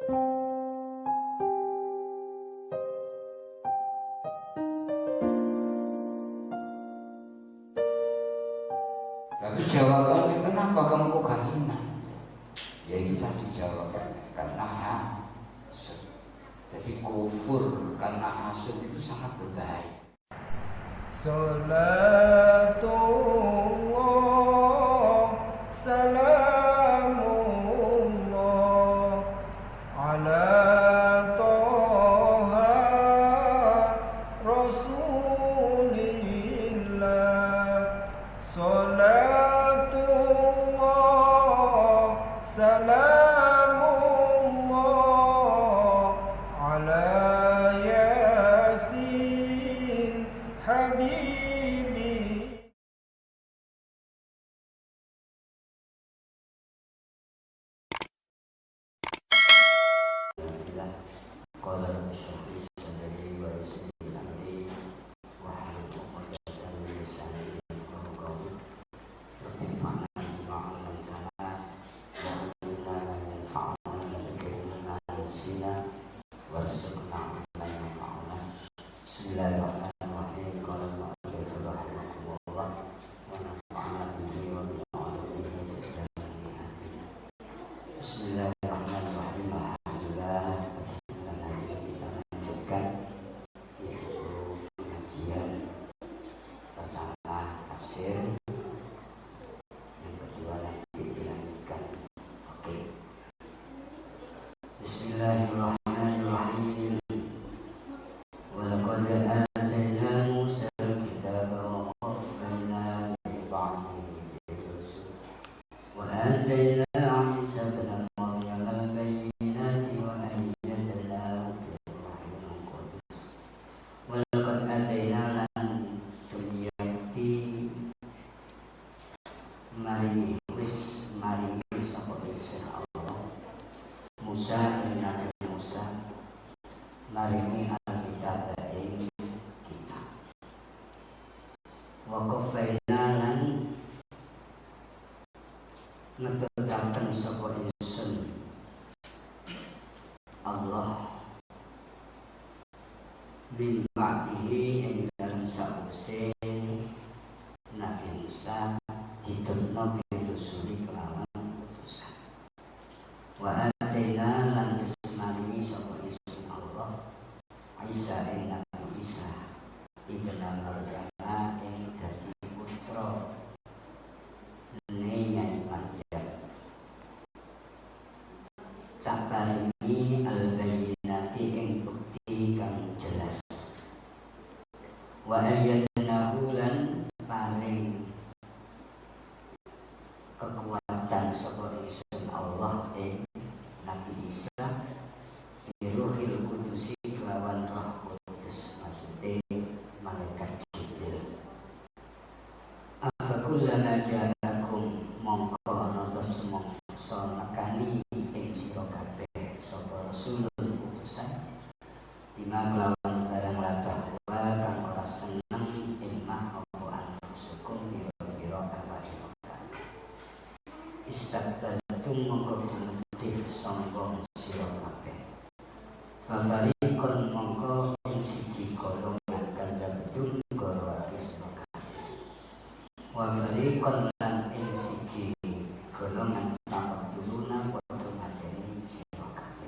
Tapi jawabannya kenapa kamu kok gak iman? Ya itu tadi jawabannya, karena hasud. Jadi kufur karena hasud itu sangat berbahaya. Salatullah salamullah ala toha rasulillah. Salatullah salamullah ala yasin habibi. Bismillahirrahmanirrahim. Qala al-mu'allif rahimahullah wa nafa'ana bihi wa bi 'ulumihi fid dharain. Bismillahirrahmanirrahim. Alhamdulillah, pada hari ini kita lanjutkan yaitu pengajian pertama tafsir, yang kedua nanti dilanjutkan fikih. Bismillahirrahmanirrahim. ولقد آتينا موسى الكتاب وقفينا من بعده بالرسل وآتينا عيسى ابن مريم البينات وأيدناه بروح القدس ولقد آتينا lan tuyati maringi sapa ingsun Allah Musa ing Nabi Musa maringi alkitab ing kitab wa qafaina lan ngetutaken sapa ingsun Allah bin ba'dihi ing dalem sause Nabi Musa diturunno dirusuli kelawan utusan wa ataina lan maringi sapa ingsun Allah Isa ing Nabi Isa ibn Maryam ing dadi putra Nyai Maryam tak paringi al-bayyinati ing bukti kang jelas wa ayyadnahu lan paring kekuatan sapa ingsun Allah ing Nabi Isa biruhil kudusi kelawan roh kudus, maksudnya malaikat Jibril. Afakullama ja'akum mongko ana ta sumangsa nekani ing sira kabeh sapa rasulun utusan bima kelawan barang latah wa kang ora seneng ing apa anfusukum biro-biro awake kabeh. Istakbartum mongko gumedhe sombong sira kabeh. Fafarikon mongko ing siji golongan kadzabtum goroake sira kabeh. Wa farikon lan ing siji golongan tambah turuna padha mateni sira kabeh.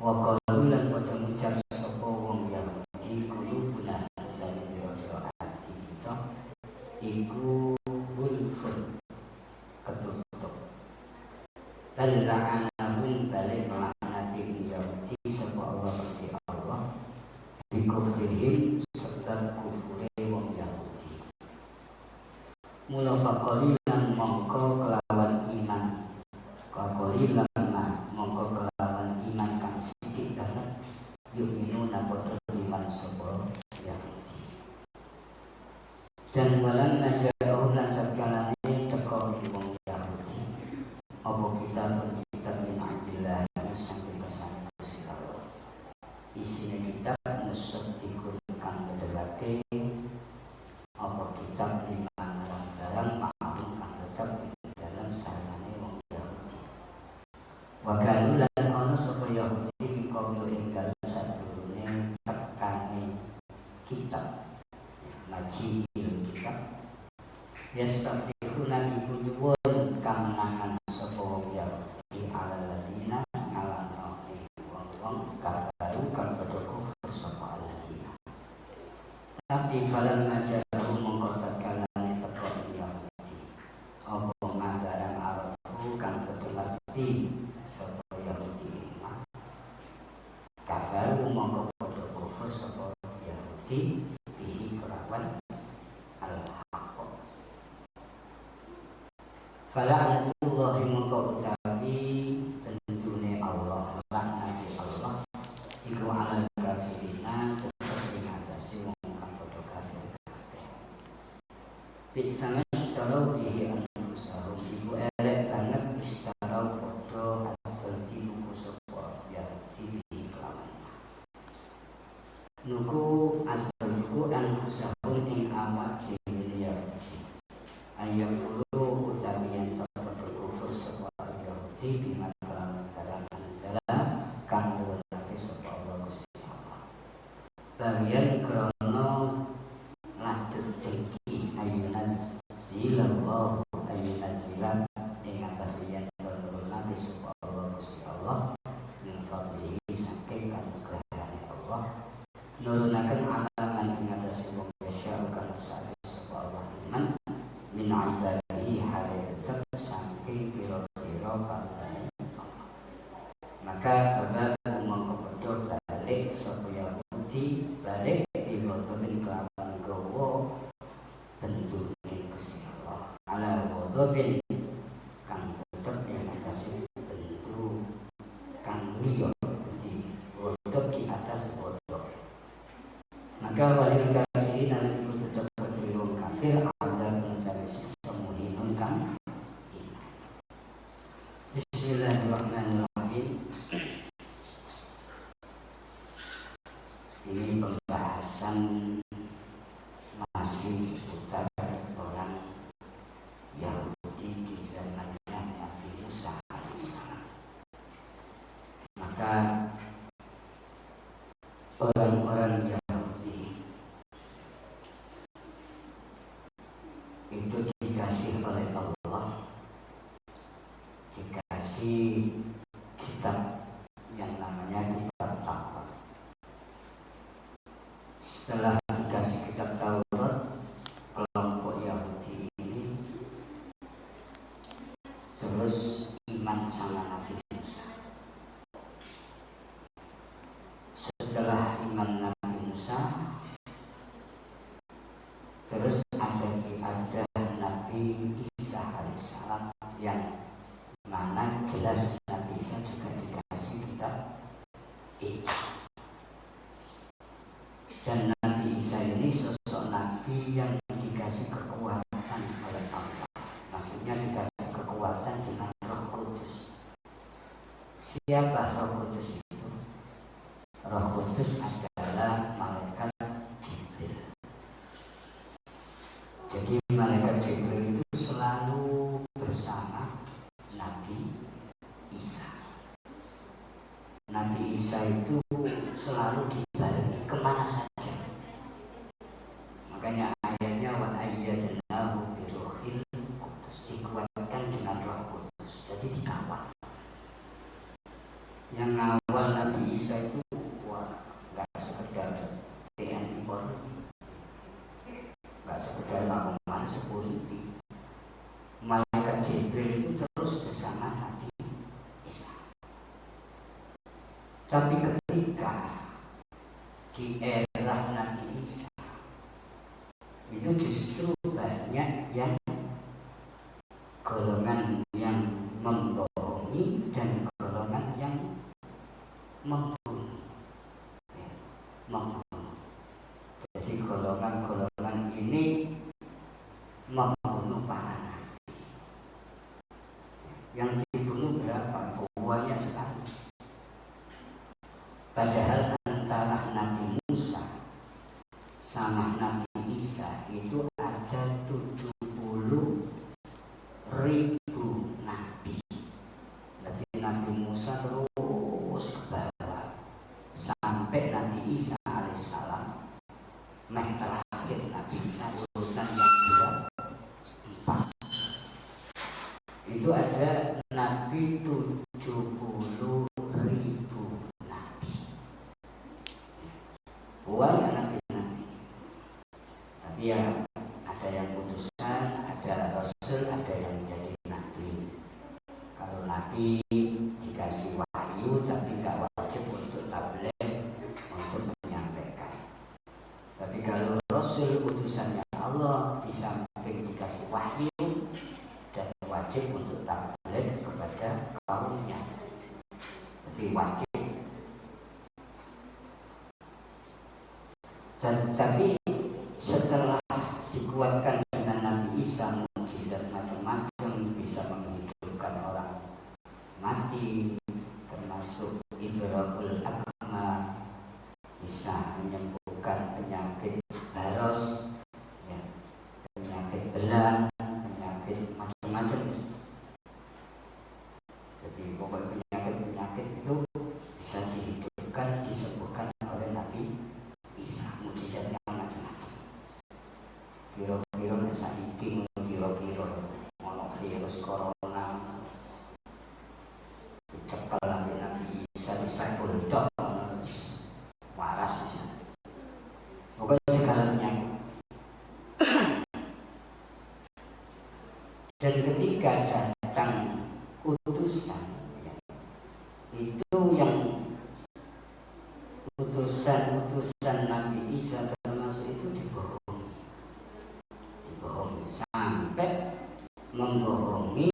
Wa qalu lan padha ngucap sapa wong Yahudi kulubuna utawi biro-biro ati kita iku bulfun ketutup. Tal'anahum balik melaknati Yahudi sapa Allah Gusti Allah bikufrihim sebab kufure wong Yahudi. Mula faqalilan mongko kelawan iman faqalilan mongko kelawan iman kang sithik banget yu'minuna padha iman sapa Yahudi. Dan walam naja'u lan tatkalane teko wong Yahudi apa kita min indillah sampai pesan Gusti Allah. Isine kitab musaddiqun kang benerake apa kitab lima barang ma'lum kang tetep dalam sarane wong Yahudi. Wa kanulan ana Yastaftihuna iku nyuwun kamenangan sapa wong Yahudi ala ladina ngalano wong kafaru kang padha kufur sapa aladina. Tapi falan majahu mongko tatkalane teko Yahudi apa ngabaran arafu kang padha ngerti sapa Yahudi kafaru mongko padha kufur sapa Yahudi bihi kelawan fala'natullahi mongko utawi bentune Allah laknate Allah iku alal kafirina tetep ing atase wong kang padha kafir kabeh. Bisa istaro bihi anfusahum iku elek banget istaro padha adol dinuku sapa Yahudi bihi kelawan nuku adol nuku anfusahum ing awak dhewe Yahudi ayam furu utawi yen padha kufur sapa Yahudi bima kelawan barang anzala kang nurunake sapa Allah Gusti Allah. Bagian krono ladut dengki ayunazilallahu ayunazila ing atas yen nurunake sapa Allah Gusti Allah min fadlihi saking kanugrahane Allah nurunaken alaman ing atas wong yasya kang sare sapa Allah iman min ibadihi hale tetep saking pira-pira kawulane Allah. Maka sabab mongko padha balik sapa Yahudi balik digodobin kelawan gawa bentuke Gusti Allah ala godobin kang tetep ing atase bentuk kang liya dadi godob di atas godob. Maka walil kafirin lan iku tetep kedue wong kafir azab mencari siksa muhinun kang Bismillahirrahmanirrahim. Ini pembahasan masih seputar orang Yahudi di zamannya Nabi Musa alaihissalam. Maka orang-orang Yahudi itu dikasih oleh Allah, dikasih kitab yang namanya kitab Taurat. Setelah dikasih kitab Taurat, kelompok Yahudi ini terus iman sama Nabi Musa. Setelah iman Nabi Musa, terus ada Nabi Isa alaihissalam yang mana jelas Nabi Isa juga dikasih kitab itu. Dan Nabi Isa ini sosok Nabi yang dikasih kekuatan oleh Allah. Maksudnya dikasih kekuatan dengan Roh Kudus. Siapa Roh Kudus itu? Roh Kudus adalah malaikat Jibril. Jadi malaikat Jibril itu selalu bersama Nabi Isa. Nabi Isa itu selalu dibarengi kemana saja. Makanya ayatnya wa ayyadnahu bi ruhil qudus, dikuatkan dengan Roh Kudus. Jadi dikawal. Yang ngawal Nabi Isa itu nggak sekedar TNI Polri, nggak sekedar lamongan security. Malaikat Jibril itu terus bersama Nabi Isa. Tapi ketika di era Nabi Isa itu justru banyak yang golongan yang membohongi dan golongan yang membunuh. Jadi golongan-golongan ini membunuh para nabi. Yang dibunuh berapa? Banyak sekali. Padahal antara Nabi Musa sama Nabi Isa itu ada 70.000 nabi. Jadi Nabi Musa terus ke bawah sampai Nabi Isa alaihissalam. Terakhir Nabi Isa urutan yang nabi. Banyak nabi-nabi. Tapi ya ada yang utusan, ada rasul, ada yang jadi nabi. Kalau nabi dikasih wahyu tapi nggak wajib untuk tabligh, untuk menyampaikan. Tapi kalau rasul utusannya Allah, di samping dikasih wahyu dan wajib untuk tabligh kepada kaumnya. Jadi wajib. Tapi setelah dikuatkan dengan Nabi Isa, mukjizat macam-macam, bisa menghidupkan orang mati, termasuk ibrahul akma, bisa menyembuhkan penyakit baros, ya, penyakit belang, penyakit macam-macam. Jadi pokoknya penyakit-penyakit itu bisa dihidupkan, disembuhkan oleh Nabi Isa. Mukjizat yang macam-macam. Kira-kira nek saiki kira-kira ono virus corona dicekel ambek Nabi Isa disebul tok waras bisa. Pokoknya segala penyakit. Dan ketika datang utusan, ya, itu yang utusan Nabi Isa termasuk itu dibohongi sampai membohongi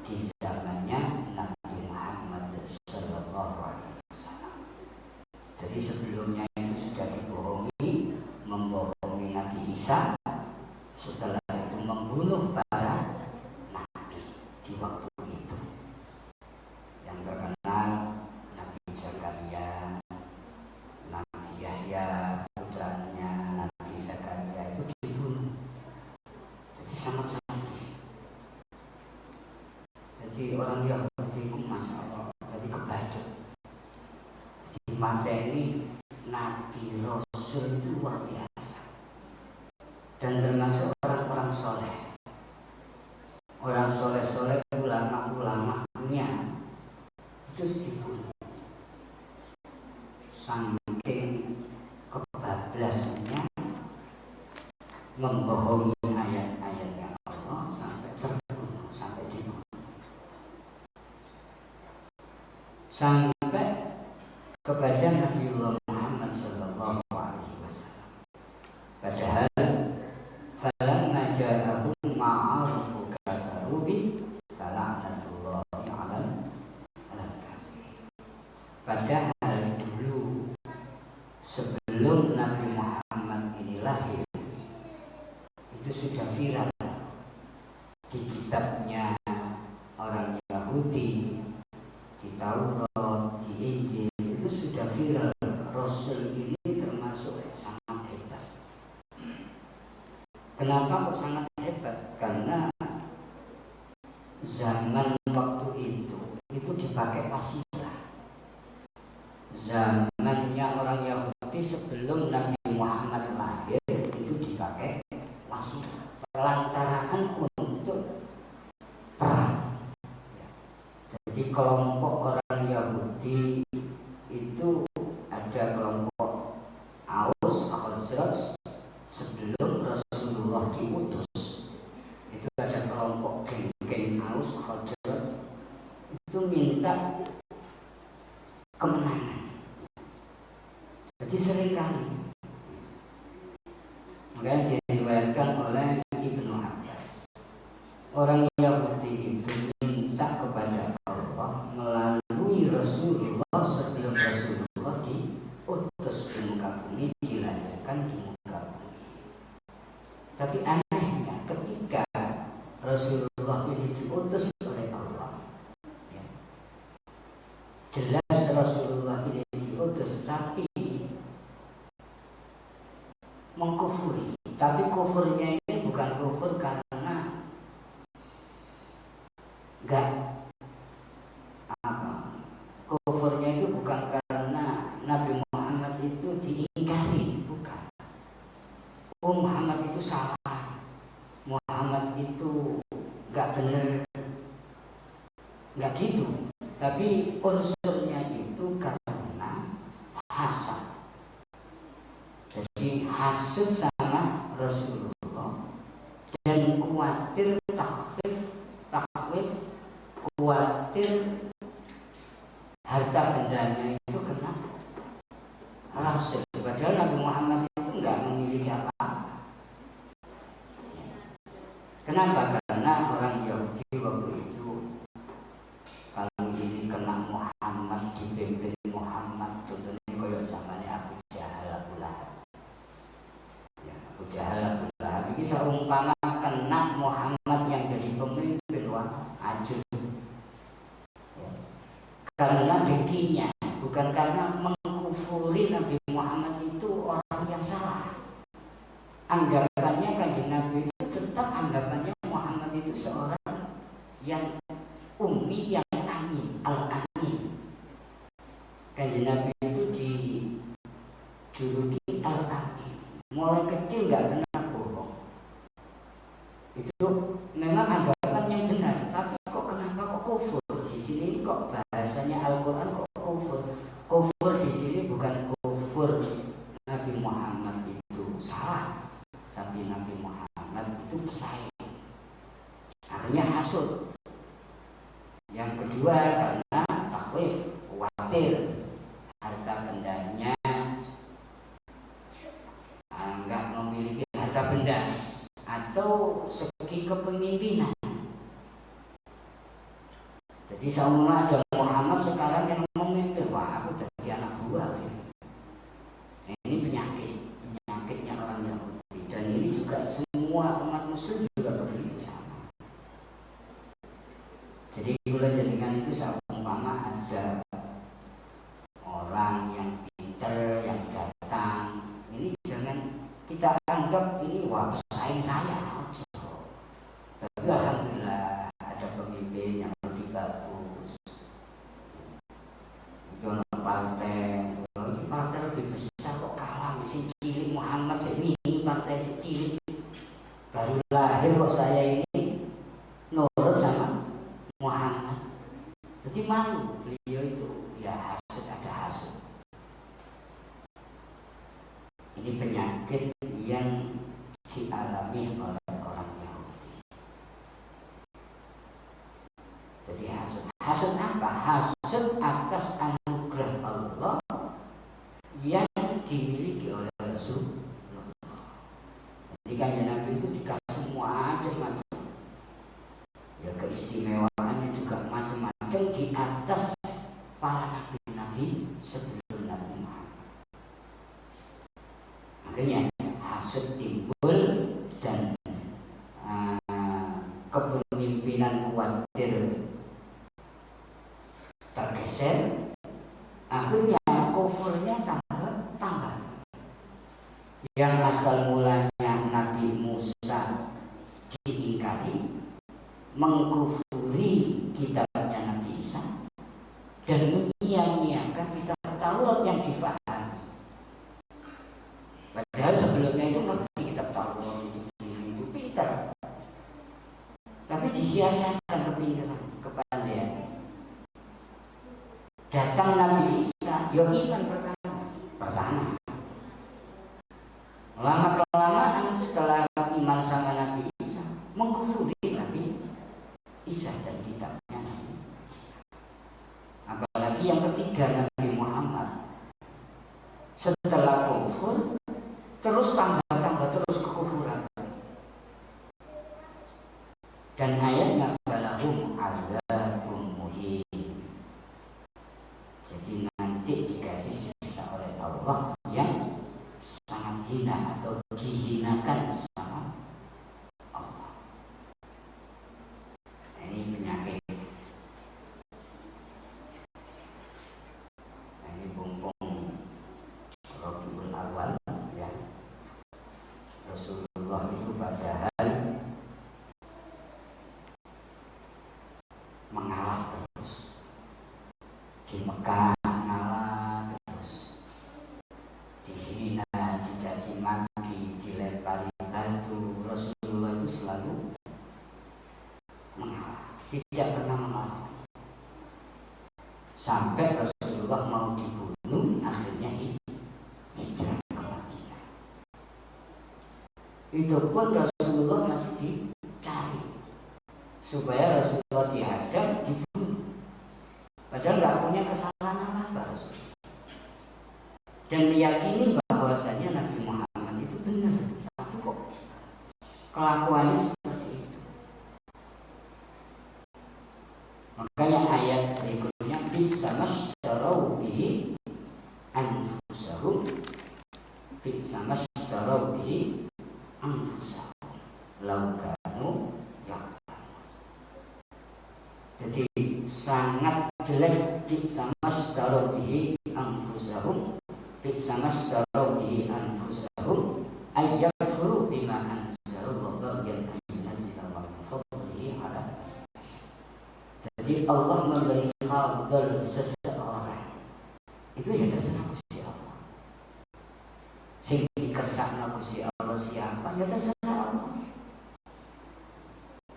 di zamannya Nabi Muhammad Sallallahu Alaihi Wasallam. Jadi sebelumnya itu sudah dibohongi, membohongi Nabi Isa, setelah itu membunuh para nabi di waktu itu. Yang terkenal Nabi Zakaria, Nabi Yahya, putranya Nabi Zakaria itu dibunuh. Jadi sangat sadis. Jadi orang Yahudi itu Masya Allah, jadi kebacut. Jadi materi Nabi Rasul itu luar biasa. Dan termasuk orang-orang soleh. Orang soleh-soleh, ulama-ulamanya itu dibunuh. Saking kebablasannya membohongi ayat-ayatnya Allah sampai terbunuh, sampai dibunuh. Sampai kepada Nabiullah Muhammad Sallallahu Alaihi Wasallam. Padahal falamma ja'ahum ma'arufu kafaru bi fala'natullahi 'alal kafirin. Padahal dulu sebelum Nabi Muhammad ini lahir itu sudah viral di kitabnya orang Yahudi, di Taurat, di Injil, itu sudah viral. Rasul ini termasuk sangat hebat. Kenapa kok sangat hebat? Karena zaman waktu itu dipakai wasilah. Zamannya orang Yahudi sebelum Nabi Muhammad lahir itu dipakai wasilah, pelantaraan untuk perang. Jadi kelompok orang Yahudi itu ada kelompok Aus, Khazraj sebelum Rasulullah diutus. Itu ada kelompok geng-geng Aus, Khazraj itu minta kemenangan. Jadi seringkali makanya diriwayatkan oleh Ibnu Abbas, orang Yahudi itu minta kepada Allah melalui Rasulullah sebelum Rasulullah diutus di muka bumi, dilahirkan di muka bumi. Tapi anehnya ketika Rasulullah ini diutus oleh Allah, ya, jelas Rasulullah ini diutus, tapi mengkufuri. Tapi kufurnya ini bukan kufur karena enggak apa, kufurnya itu bukan karena Nabi Muhammad itu diingkari, itu bukan. Oh, Muhammad itu salah, Muhammad itu enggak benar, enggak gitu. Tapi tapi unsurnya itu karena hasad. Jadi hasud sama Rasulullah dan khawatir takwif, khawatir harta bendanya itu kena Rasul. Padahal Nabi Muhammad itu nggak memiliki apa-apa. Kenapa? Karena orang Yahudi waktu itu kalau ini kena Muhammad, dipimpin Muhammad, contohnya koyok zamane Abu Jahal, Abu Lahab. Ya, Abu Jahal, Abu Lahab ini seumpama kena Muhammad yang jadi pemimpin, wah ajur. Ya. Karena dengkinya, bukan karena mengkufuri Nabi Muhammad itu orang yang salah. Anggapannya Kanjeng Nabi itu tetap anggapannya Muhammad itu seorang yang ummi, yang amin, al-amin. Kanjeng Nabi itu dijuluki al-amin. Mulai kecil nggak pernah bohong. Itu memang anggapan yang benar. Tapi kok kenapa kok kufur di sini? Kok bahasanya Al-Quran kok kufur? Kufur di sini bukan kufur Nabi Muhammad itu salah, tapi Nabi Muhammad itu pesaing. Akhirnya hasud. Yang kedua karena takhwif, khawatir harta bendanya nggak memiliki harta benda atau segi kepemimpinan. Jadi semua ada Muhammad sekarang yang memimpin, wah aku jadi anak buah. Nah, ini penyakitnya orang Yahudi, dan ini juga semua umat Muslim juga begitu sama. Jadi gula jaringan itu seumpama ada orang yang pinter yang datang, ini jangan kita anggap ini wah pesaing saya. Tapi alhamdulillah ada pemimpin yang lebih bagus. Jono partai lebih besar kok kalah si cilik Muhammad ini partai si cilik baru lahir kok saya ini nurut sama Muhammad. Jadi malu beliau itu, ya hasud, ada hasud. Ini penyakit yang dialami oleh orang Yahudi. Jadi hasud apa? Hasud atas anugerah Allah yang dimiliki oleh Rasulullah. Jadi Kanjeng Nabi itu dikasih macam-macam. Ya keistimewaannya juga macam-macam di atas para nabi-nabi sebelum Nabi Muhammad. Makanya hasud timbul dan kepemimpinan khawatir tergeser, akhirnya kufurnya tambah. Yang asal mulanya Nabi Musa diingkari, mengkufuri kitabnya Nabi Isa, dan menyia-nyiakan kitab Taurat yang difahami. Padahal sebelumnya itu ngerti kitab Taurat itu pintar, tapi disia-siakan kepintaran, kepandaian. Datang Nabi Isa, ya iman pertama. Lama-kelamaan setelah iman sama Nabi Isa, mengkufuri Nabi Isa dan kitabnya Nabi Isa. Apalagi yang ketiga Nabi Muhammad, setelah kufur terus tambah terus kekufuran. Dan ayatnya falahum adzabun muhin. Jadi nanti dikasih siksa oleh Allah yang sangat hina atau dihinakan sama Allah. Ini penyakit. Ini bumbung Rabiul Awal ya. Rasulullah itu padahal mengalah terus di Mekah, ngalah terus, dihina, dicaci maki, dilempari batu. Rasulullah itu selalu mengalah, tidak pernah mengalah. sampai Rasulullah mau dibunuh, akhirnya hijrah ke Madinah. Itu pun Rasulullah masih dicari supaya Rasulullah dihadang, dibunuh. Padahal nggak punya kesalahan apa-apa Rasulullah. Dan meyakini bahwasanya Nabi Muhammad itu benar, tapi kok kelakuannya seperti itu. Makanya ayat berikutnya bisa mastarau bihi anfusahum, bisa mastarau bihi anfusahum laukanu ya'lamun. Jadi sangat jelek bisa mastarau bihi anfusahum, bisa mastarau bihi anfusahum ayyakfuru bima anzalallahu baghyan ayyunazzilallahu min fadlihi ala. Jadi Allah memberi fadl seseorang itu ya terserah Gusti Allah. Sing dikersakna Gusti Allah siapa ya terserah Allah.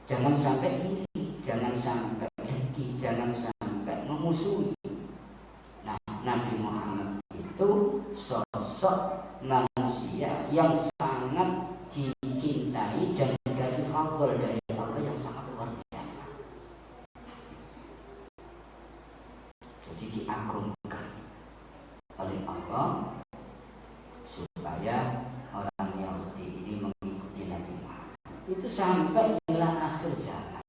Jangan sampai iri, jangan sampai dengki, jangan sampai memusuhi. Nah, Nabi Muhammad itu sosok manusia yang sangat dicintai dan dikasih fadl dari Allah yang sangat luar biasa. Jadi diagungkan oleh Allah supaya orang yang seperti ini mengikuti Nabi Muhammad itu sampai ila akhir zaman.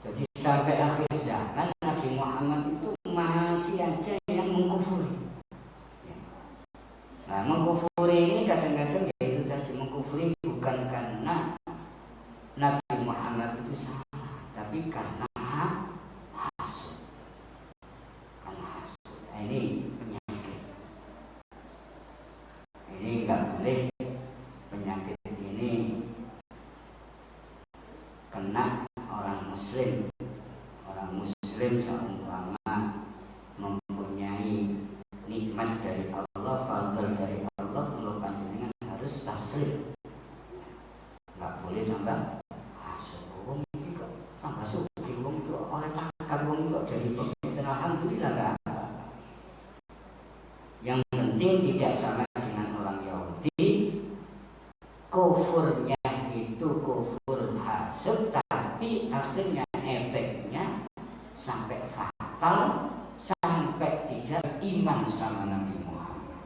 Jadi sampai akhir zaman Nabi Muhammad itu masih aja yang mengkufuri. Nah, mengkufuri ini kadang-kadang ya itu tadi, mengkufuri bukan karena Nabi Muhammad itu salah, tapi karena hasud. Karena hasud. Nah, ini penyakit. Ini nggak boleh penyakit ini kena orang Muslim. Orang Muslim seumpama mempunyai nikmat dari Allah, fadl dari Allah, kalau panjenengan harus taslim. Nggak boleh tambah hasud. Wong iki kok tambah sugih, wong itu oleh pangkat, wong itu jadi pemimpin, alhamdulillah nggak apa-apa. Yang penting tidak sama dengan orang Yahudi. Kufurnya itu kufur hasud, tapi akhirnya efeknya sampai fatal, sampai tidak iman sama Nabi Muhammad.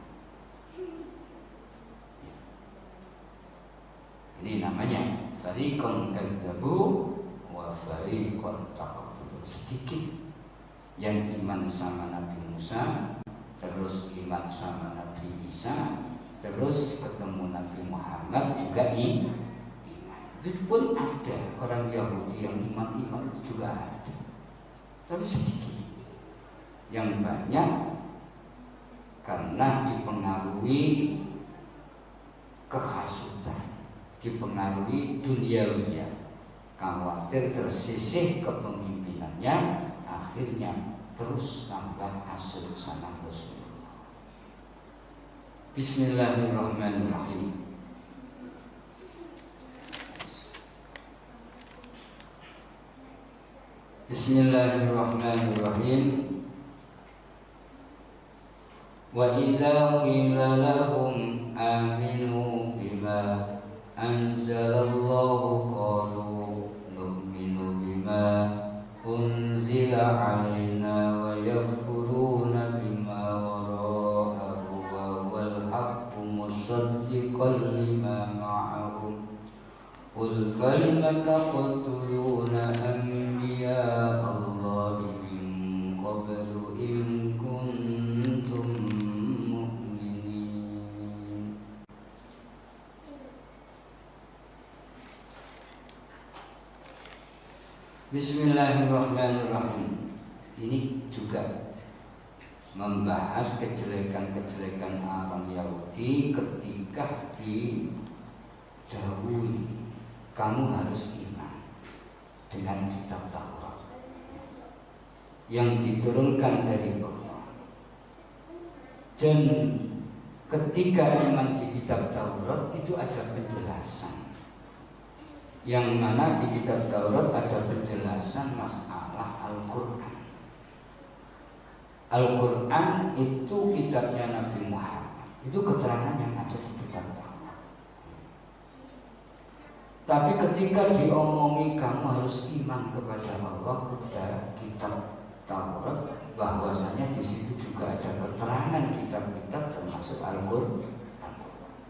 Ini namanya fariqun kadzabu wa fariqun taqtulu. Sedikit yang iman sama Nabi Musa, terus iman sama Nabi Isa, terus ketemu Nabi Muhammad juga iman. Itu pun ada orang Yahudi yang iman itu juga ada, tapi sedikit. Yang banyak karena dipengaruhi kehasutan, dipengaruhi duniawiyah, khawatir tersisih kepemimpinannya, akhirnya terus tambah hasud sama Rasulullah. Bismillahirrahmanirrahim. Bismillahirrahmanirrahim. Wa idza qila lahum aminu bima anzalallahu qalu nu'minu bima unzila alaina wa yakfuruna bima wara'ahu wa wal haqqu musaddiqan lima ma'ahum. Qul falima taqtuluna anbiya Allahi min qablu in kuntum mu'minin. Bismillahirrahmanirrahim. Ini juga membahas kejelekan-kejelekan orang Yahudi ketika didahului, kamu harus iman dengan kitab Taurat yang diturunkan dari Allah. Dan ketika iman di kitab Taurat itu ada penjelasan, yang mana di kitab Taurat ada penjelasan masalah Al-Quran. Al-Quran itu kitabnya Nabi Muhammad. Itu keterangan yang ada di kitab Taurat. Tapi ketika diomongi kamu harus iman kepada Allah, kepada kitab Taurat, bahwasanya di situ juga ada keterangan kitab-kitab termasuk Al-Quran.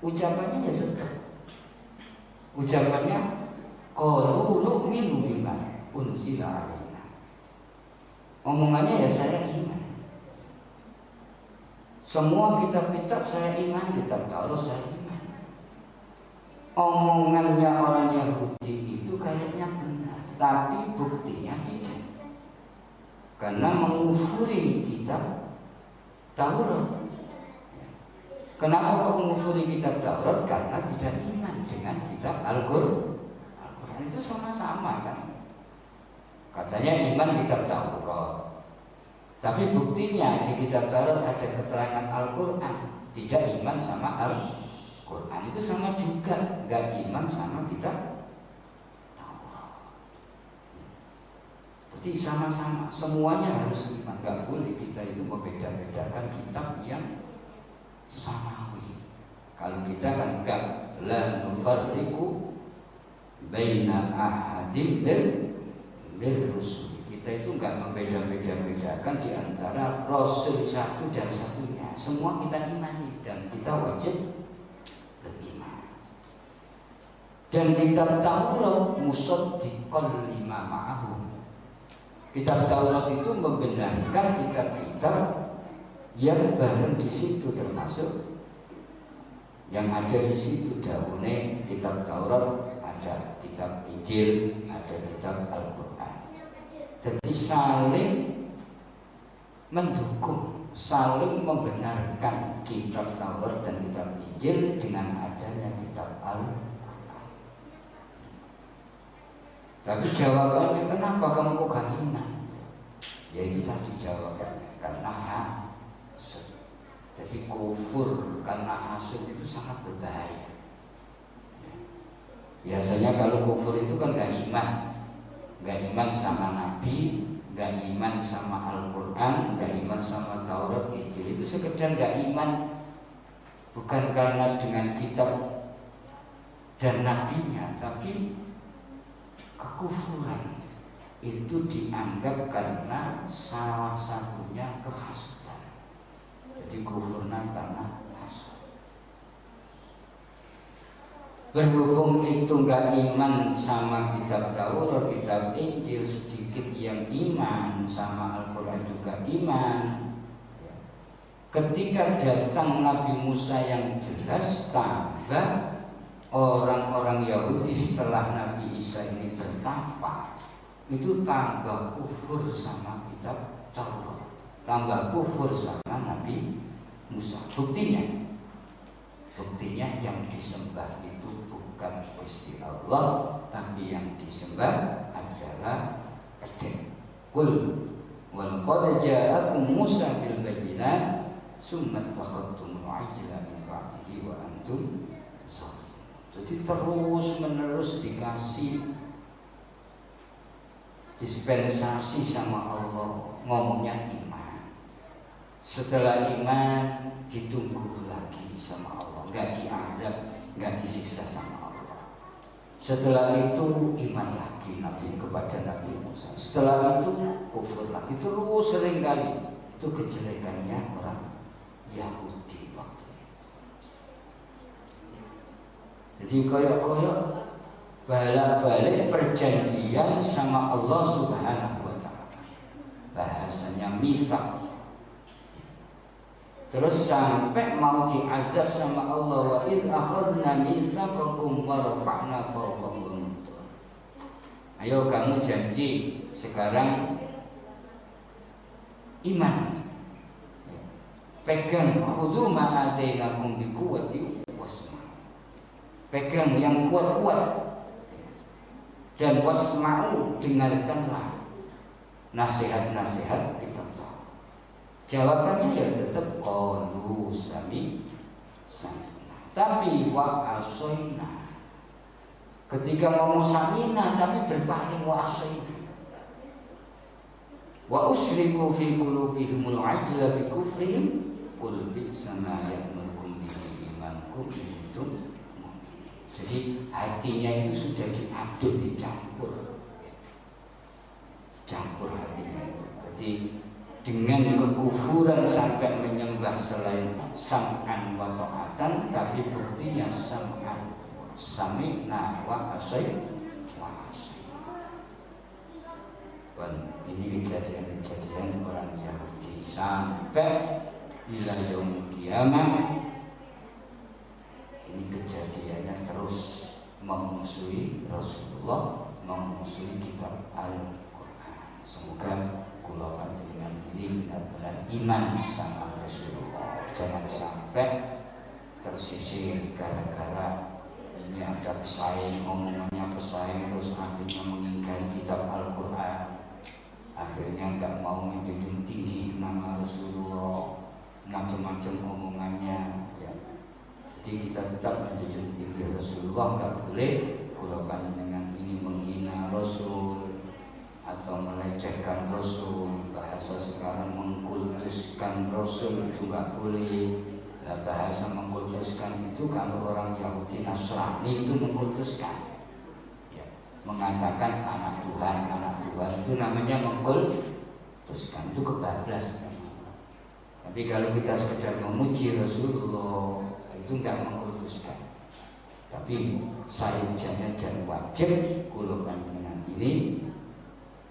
Ucapannya ya tetap. Ucapannya qalu nu'minu bima unzila alaina. Omongannya ya saya iman. Semua kitab-kitab saya iman, kitab Taurat saya iman. Omongannya orang Yahudi itu kayaknya benar, tapi buktinya tidak. Karena mengufuri kitab Taurat. Kenapa kok mengufuri kitab Taurat? Karena tidak iman dengan kitab Al-Quran. Al-Quran itu sama-sama kan. Katanya iman kitab Taurat, tapi buktinya di kitab Taurat ada keterangan Al-Quran. Tidak iman sama Al-Quran itu sama juga, nggak iman sama kitab Taurat. Jadi sama-sama, semuanya harus iman. Nggak boleh kita itu membeda-bedakan kitab yang samawi. Kalau kita kan enggak, la nufarriqu baina ahadin bil rusul. Kita itu enggak membeda-bedakan di antara rasul satu dan satunya. Semua kita imani dan kita wajib beriman. Dan kitab Taurat musaddiqan lima ma'ahum. Kitab Taurat itu membenarkan kitab-kitab yang bareng di situ, termasuk yang ada di situ daune kitab Taurat, ada kitab Injil, ada kitab Al-Quran. Jadi saling mendukung, saling membenarkan kitab Taurat dan kitab Injil dengan adanya kitab Al-Quran. Tapi jawabannya, kenapa kamu kok gak iman? Yaitu tadi jawabannya, karena hasud. Jadi kufur karena hasud itu sangat berbahaya. Biasanya kalau kufur itu kan gak iman sama Nabi, gak iman sama Al-Quran, gak iman sama Taurat, Injil. Itu sekedar gak iman, bukan karena dengan kitab dan nabinya, tapi kekufuran itu dianggap karena salah satunya kehasutan. Jadi kufurna karena hasud. Berhubung itu nggak iman sama kitab Taurat, kitab Injil, sedikit yang iman sama Al-Quran juga iman. Ketika datang Nabi Musa yang jelas, tambah orang-orang Yahudi setelah Nabi Isa ini bertapa, itu tambah kufur sama kitab Taurat, tambah kufur sama Nabi Musa. Buktinya yang disembah itu bukan Gusti Allah, tapi yang disembah adalah kedeng. Qul wal qad ja'akum Musa bil bayyinat summa takhadtum al-'ajla min ba'dihi wa antum zalimun. Jadi terus menerus dikasih dispensasi sama Allah, ngomongnya iman. Setelah iman ditunggu lagi sama Allah, nggak diadab, nggak disiksa sama Allah. Setelah itu iman lagi Nabi kepada Nabi Musa. Setelah itu kufur lagi, terus sering kali. Itu kejelekannya orang Yahudi waktu itu. Jadi koyok-koyok balik-balik perjanjian sama Allah Subhanahu wa ta'ala. Bahasanya misak. Terus sampai mau diajar sama Allah, wa id akhadna mitsaqakum wa rafa'na fawqakum. Ayo kamu janji sekarang iman. Pegang khudzu ma atainakum bi quwwati wasma. Pegang yang kuat-kuat. Dan wasma'u, dengarkanlah nasihat-nasihat kitab Taurat. Jawabannya ya tetap qalu sami'na. Tapi wa asoina. Ketika ngomong sami'na tapi berpaling wa asoina. wa usrifu fi qulubihimul ajla bi kufrihim qul bi'sa ma ya'murukum bihi imankum kuntum mu'minin. Jadi hatinya itu sudah diaduk, dicampur hatinya itu. Jadi dengan kekufuran sampai menyembah selain sam'an wa ta'atan, tapi buktinya sam'an sami'na wa asai. Dan ini kejadian orang Yahudi sampai ila yaumil qiyamah. Ini kejadiannya terus memusuhi Rasulullah, memusuhi kitab Al-Quran. Semoga kula panjenengan ini benar-benar iman sama Rasulullah. Jangan sampai tersisir gara-gara ini ada pesaing, omongannya pesaing, terus akhirnya mengingkari kitab Al-Quran, akhirnya nggak mau menjunjung tinggi nama Rasulullah, macam-macam omongannya ya. Jadi kita tetap menjunjung tinggi Rasulullah, nggak boleh kalau panjenengan ini menghina Rasul atau melecehkan Rasul. Bahasa sekarang mengkultuskan Rasul itu nggak boleh. Nah, bahasa mengkultuskan itu kalau orang Yahudi Nasrani itu mengkultuskan ya, mengatakan anak Tuhan itu namanya mengkultuskan, itu kebablas. Tapi kalau kita sekedar memuji Rasulullah itu enggak mengkultuskan. Tapi sayangnya dan wajib kula panjenengan ini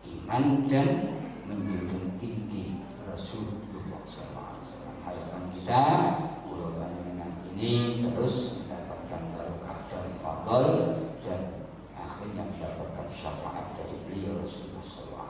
iman dan menjunjung tinggi Rasulullah SAW. Harapan kita kula panjenengan ini terus mendapatkan barokah dan fadl dan akhirnya mendapatkan syafaat dari beliau Rasulullah SAW.